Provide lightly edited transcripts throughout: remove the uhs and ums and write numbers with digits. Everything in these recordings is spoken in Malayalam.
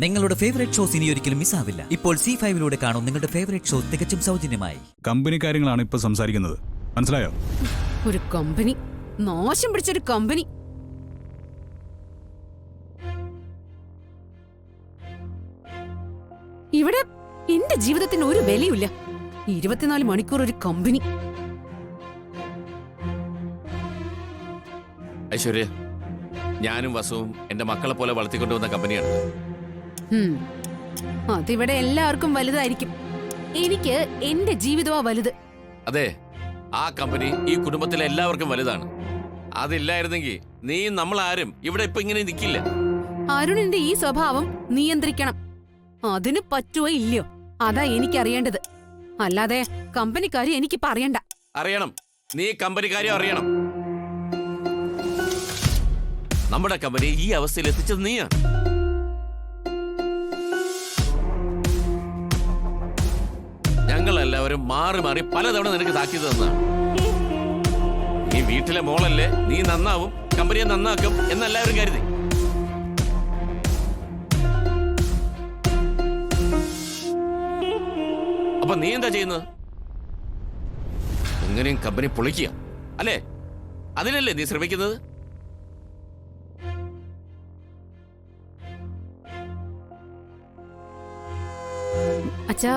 നിങ്ങളുടെ ഫേവറേറ്റ് ഷോസ് ഇനി ഒരിക്കലും മിസ്സാവില്ല. ഇപ്പോൾ C5 കാണും നിങ്ങളുടെ ഫേവറേറ്റ് ഷോ തികച്ചും സൗജന്യമായി. കമ്പനി കാര്യങ്ങളാണ് ഇപ്പൊ സംസാരിക്കുന്നത്, മനസ്സിലായോ? ഒരു കമ്പനി, നാശം പിടിച്ചൊരു കമ്പനി. ഇവിടെ എന്റെ ജീവിതത്തിന് ഒരു വിലയില്ല. 24 മണിക്കൂർ ഒരു കമ്പനി. ഐശ്വര്യ, ഞാനും വസുവും എന്റെ മക്കളെ പോലെ വളർത്തിക്കൊണ്ടുവന്ന കമ്പനിയാണ്. അതിവിടെ എല്ലാവർക്കും വലുതായിരിക്കും. എനിക്ക് എന്റെ ജീവിതമാ വലുത്. അതെ, ആ കമ്പനി ഈ കുടുംബത്തിലെ എല്ലാവർക്കും വലുതാണ്. അതില്ലായിരുന്നെങ്കിൽ നീ നമ്മളാരും ഇവിടെ ഇപ്പൊ ഇങ്ങനെ നിൽക്കില്ല. അരുണിന്റെ ഈ സ്വഭാവം നിയന്ത്രിക്കണം. അതിന് പറ്റുവോ ഇല്ലയോ അതാ എനിക്കറിയേണ്ടത്. അല്ലാതെ കമ്പനിക്കാരി എനിക്ക് പറയണ്ട. അറിയണം, നീ കമ്പനിക്കാരെ അറിയണം. നമ്മുടെ കമ്പനി ഈ അവസ്ഥയിൽ എത്തിച്ചത് നീയാണ്. ഞങ്ങളെല്ലാവരും മാറി മാറി പലതവണ നിനക്ക് താക്കീത് തന്നതാണ്. നീ വീട്ടിലെ മോളല്ലേ, നീ നന്നാവും, കമ്പനിയെ നന്നാക്കും എന്നെല്ലാവരും കരുതി. അപ്പൊ നീ എന്താ ചെയ്യുന്നത്? എങ്ങനെയും കമ്പനി പൊളിക്കുക അല്ലേ? അതിനല്ലേ നീ ശ്രമിക്കുന്നത്? അച്ഛാ,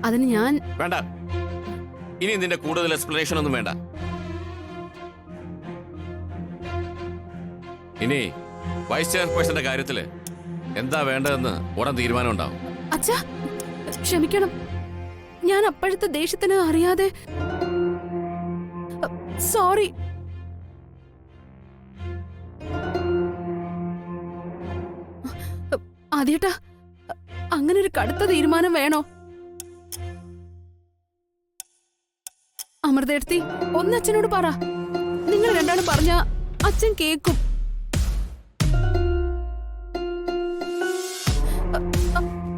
അതിന് ഞാൻ വേണ്ട, ഇനി നിന്റെ കൂടുതൽ എക്സ്പ്ലനേഷൻ ഒന്നും വേണ്ട. ഇനി വൈസ് ചെയർപേഴ്സന്റെ കാര്യത്തില് എന്താ വേണ്ടതെന്ന് ഉടൻ തീരുമാനം ഉണ്ടാവും. അച്ഛാ ക്ഷമിക്കണം, ഞാൻ അപ്പോഴത്തെ ദേഷ്യത്തിന് അറിയാതെ. സോറി. ആദ്യേട്ടാ, അങ്ങനെ ഒരു കടുത്ത തീരുമാനം വേണോ? അമൃതേടത്തി, ഒന്ന് അച്ഛനോട് പറ. നിങ്ങൾ രണ്ടാളും പറഞ്ഞ അച്ഛൻ കേക്കും.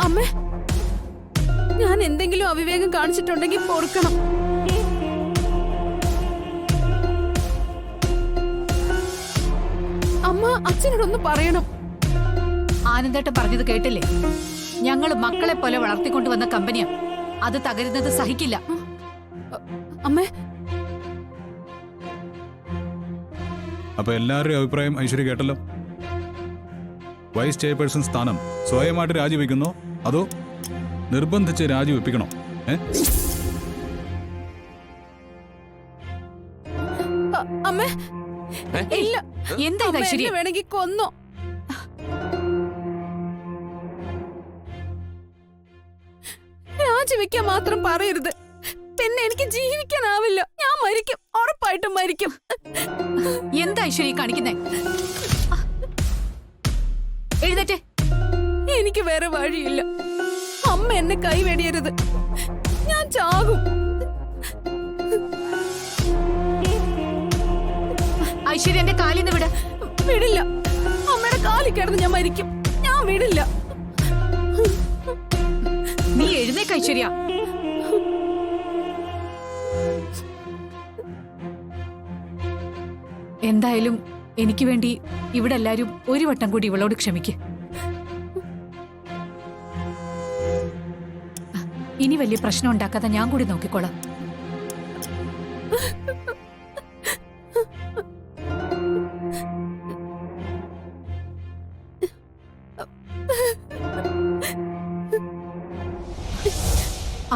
അമ്മേ, ഞാൻ എന്തെങ്കിലും അവിവേകം കാണിച്ചിട്ടുണ്ടെങ്കിൽ പൊറുക്കണം. അമ്മ അച്ഛനോടൊന്ന് പറയണം. ആനന്ദേട്ടൻ പറഞ്ഞത് കേട്ടില്ലേ? ഞങ്ങൾ മക്കളെ പോലെ വളർത്തിക്കൊണ്ടുവന്ന കമ്പനിയാ. അത് തകരുന്നത് സഹിക്കില്ല. അമ്മേ, അപ്പൊ എല്ലാവരുടെയും അഭിപ്രായം ഐശ്വര്യ കേട്ടല്ലോ. വൈസ് ചെയർപേഴ്സൺ സ്ഥാനം സ്വയമായിട്ട് രാജിവെക്കുന്നോ അതോ നിർബന്ധിച്ച് രാജിവെപ്പിക്കണോ? അമ്മേ, ഇല്ല. എന്താ ഐശ്വര്യ? വേണമെങ്കിൽ കൊന്നോ. രാജിവെക്കാൻ മാത്രം പറയരുത്, പിന്നെ എനിക്ക് ജീവിക്കാനാവില്ല. ഞാൻ മരിക്കും, ഉറപ്പായിട്ടും മരിക്കും. എന്താ ഐശ്വര്യ കാണിക്കുന്നേ? എഴുന്നേറ്റേ. എനിക്ക് വേറെ വഴിയില്ല. അമ്മ എന്നെ കൈവെടിയരുത്, ഞാൻ ചാകും. ഐശ്വര്യ, എന്റെ കാലിന്ന് വിട. വിടില്ല. അമ്മയുടെ കാലിൽ കിടന്ന് ഞാൻ മരിക്കും. ഞാൻ വിടില്ല. നീ എഴുന്നേക്ക് ഐശ്വര്യ. എന്തായാലും എനിക്ക് വേണ്ടി ഇവിടെ എല്ലാരും ഒരു വട്ടം കൂടി ഇവളോട് ക്ഷമിക്ക്. ഇനി വലിയ പ്രശ്നം ഉണ്ടാക്കാതെ ഞാൻ കൂടി നോക്കിക്കോളാം.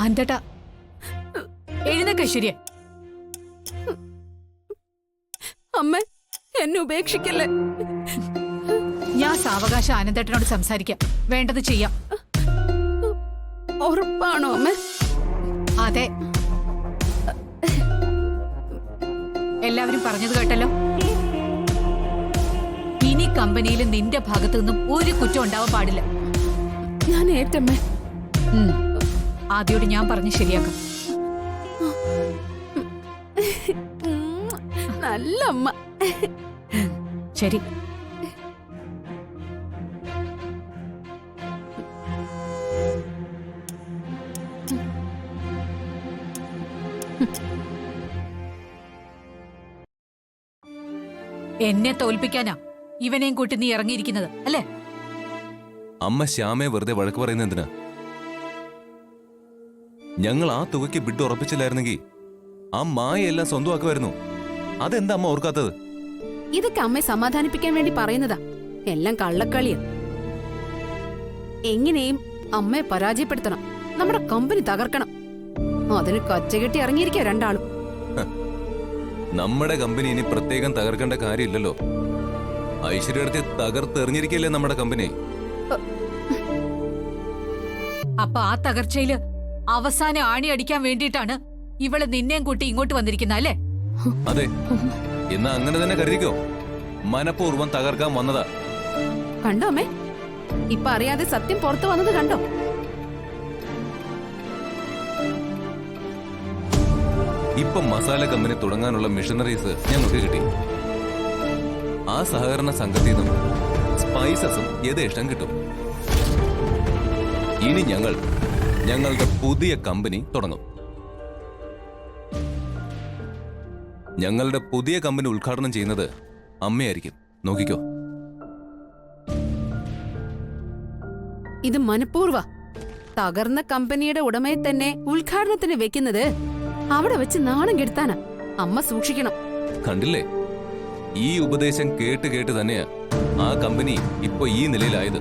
ആന്റേട്ടാ, എഴുന്നേക്ക് ഐശ്വര്യ. അമ്മ, എന്നെ ഉപേക്ഷിക്കല്ലേ. ഞാൻ സാവകാശം ആനന്ദേട്ടനോട് സംസാരിക്കാം, വേണ്ടത് ചെയ്യാം. ഉറപ്പാണോ അമ്മ? അതെ, എല്ലാവരും പറഞ്ഞത് കേട്ടല്ലോ. ഇനി കമ്പനിയിൽ നിന്റെ ഭാഗത്തു നിന്നും ഒരു കുറ്റം ഉണ്ടാവാൻ പാടില്ല. ഞാൻ ഏറ്റമ്മേ. ആദ്യോട് ഞാൻ പറഞ്ഞ് ശരിയാക്കാം. നല്ല അമ്മ. ശരി. എന്നെ തോൽപ്പിക്കാനാ ഇവനെയും കൂട്ടി നീ ഇറങ്ങിയിരിക്കുന്നത് അല്ലേ? അമ്മ ശ്യാമയെ വെറുതെ വഴക്ക് പറയുന്ന എന്തിനാ? ഞങ്ങൾ ആ തുകയ്ക്ക് ബിഡ് ഉറപ്പിച്ചില്ലായിരുന്നെങ്കിൽ ആ മായയെല്ലാം സ്വന്തമാക്കുമായിരുന്നു. അതെന്താ അമ്മ ഓർക്കാത്തത്? ഇതൊക്കെ അമ്മയെ സമാധാനിപ്പിക്കാൻ വേണ്ടി പറയുന്നതാ. എല്ലാം കള്ളക്കളിയാ. എങ്ങനെയും അമ്മയെ പരാജയപ്പെടുത്തണം, നമ്മുടെ കമ്പനി തകർക്കണം. അതിന് കച്ചകെട്ടി ഇറങ്ങിയിരിക്കുക രണ്ടാളും. നമ്മുടെ കമ്പനി ഇനി പ്രത്യേകം തകർക്കേണ്ട കാര്യമില്ലല്ലോ. ഐശ്വര്യടുത്ത് തകർത്തെറിഞ്ഞിരിക്കല്ലേ നമ്മുടെ കമ്പനി. അപ്പൊ ആ തകർച്ചയില് അവസാനം ആണി അടിക്കാൻ വേണ്ടിയിട്ടാണ് ഇവള് നിന്നെയും കൂട്ടി ഇങ്ങോട്ട് വന്നിരിക്കുന്ന അല്ലേ? അതെ, എന്നാ അങ്ങനെ തന്നെ കരുതിക്കോ. മനഃപൂർവ്വം തകർക്കാൻ വന്നതാ. കണ്ടോ അമ്മേ, ഇപ്പൊ അറിയാതെ സത്യം പുറത്തു വന്നത് കണ്ടോ? ഇപ്പൊ മസാല കമ്പനി തുടങ്ങാനുള്ള മിഷനറീസ് ഞങ്ങൾക്ക് കിട്ടി. ആ സഹകരണ സംഘത്തിൽ നിന്നും സ്പൈസസും യഥേഷ്ടം കിട്ടും. ഇനി ഞങ്ങളുടെ പുതിയ കമ്പനി തുടങ്ങും. ഞങ്ങളുടെ പുതിയ കമ്പനി ഉദ്ഘാടനം ചെയ്യുന്നത് അമ്മയായിരിക്കും. നോക്കിക്കോ. ഇത് മനഃപൂർവ്വ തകർന്ന കമ്പനിയുടെ ഉടമയെ തന്നെ ഉദ്ഘാടനത്തിന് വെക്കുന്നത് അവിടെ വെച്ച് നാണം കെടുത്താനാ. അമ്മ സൂക്ഷിക്കണം. കണ്ടില്ലേ, ഈ ഉപദേശം കേട്ട് കേട്ട് തന്നെയാ ആ കമ്പനി ഇപ്പൊ ഈ നിലയിലായത്.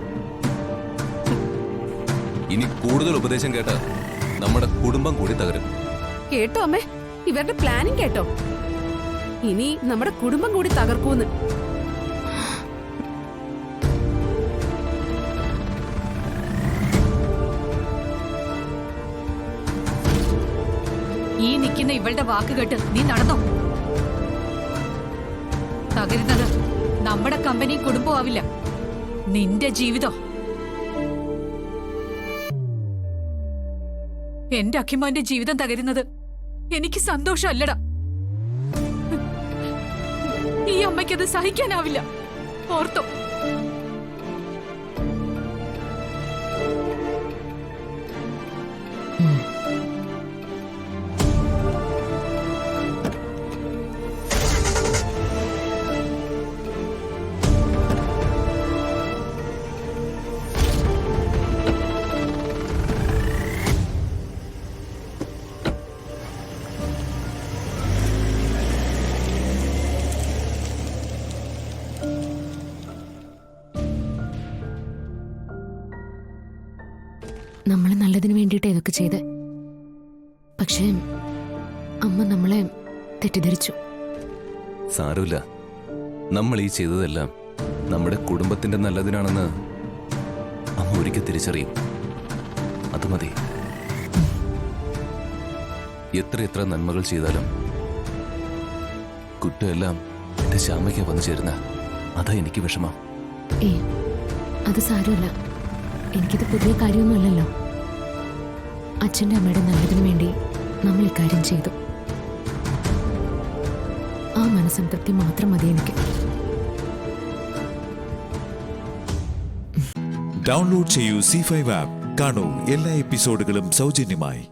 ഇനി കൂടുതൽ ഉപദേശം കേട്ട നമ്മുടെ കുടുംബം കൂടി തകരും. കേട്ടോ അമ്മേ, ഇവരുടെ പ്ലാനിങ് കേട്ടോ? ഇനി നമ്മുടെ കുടുംബം കൂടി തകർക്കൂന്ന്. ഈ നിൽക്കുന്ന ഇവളുടെ വാക്ക് കേട്ട് നീ നടന്നോ? തകരുന്നത് നമ്മുടെ കമ്പനി കുടുംബമാവില്ല, നിന്റെ ജീവിതം. എന്റെ അഖിമാന്റെ ജീവിതം തകരുന്നത് എനിക്ക് സന്തോഷമല്ലടാ. ഈ അമ്മയ്ക്കത് സഹിക്കാനാവില്ല. ഓർത്തോ? നമ്മൾ നല്ലതിന് വേണ്ടിയിട്ട് ഇതൊക്കെ ചെയ്ത്, പക്ഷേ അമ്മ നമ്മളെ തെറ്റിദ്ധരിച്ചു. സാരമില്ല, നമ്മൾ ഈ ചെയ്തതെല്ലാം നമ്മുടെ കുടുംബത്തിന്റെ നല്ലതിനാണെന്ന് അമ്മ ഒരിക്കൽ തിരിച്ചറിയും. അത് മതി. എത്ര നന്മകൾ ചെയ്താലും കുറ്റമെല്ലാം എന്റെ ശ്യാമയ്ക്ക് വന്നു ചേരുന്ന, അതാ എനിക്ക് വിഷമം. അത് സാരമില്ല. എനിക്കിത് പുതിയ കാര്യമൊന്നുമല്ലല്ലോ. അച്ഛൻ്റെ അമ്മയുടെ നല്ലതിനു വേണ്ടി നമ്മൾ ഇക്കാര്യം ചെയ്തു. ആ മനസ്സംതൃപ്തി മാത്രം മതി എനിക്ക്. ഡൗൺലോഡ് ചെയ്യൂ C5 ആപ്പ്. കാണൂ എല്ലാ എപ്പിസോഡുകളും സൗജന്യമായി.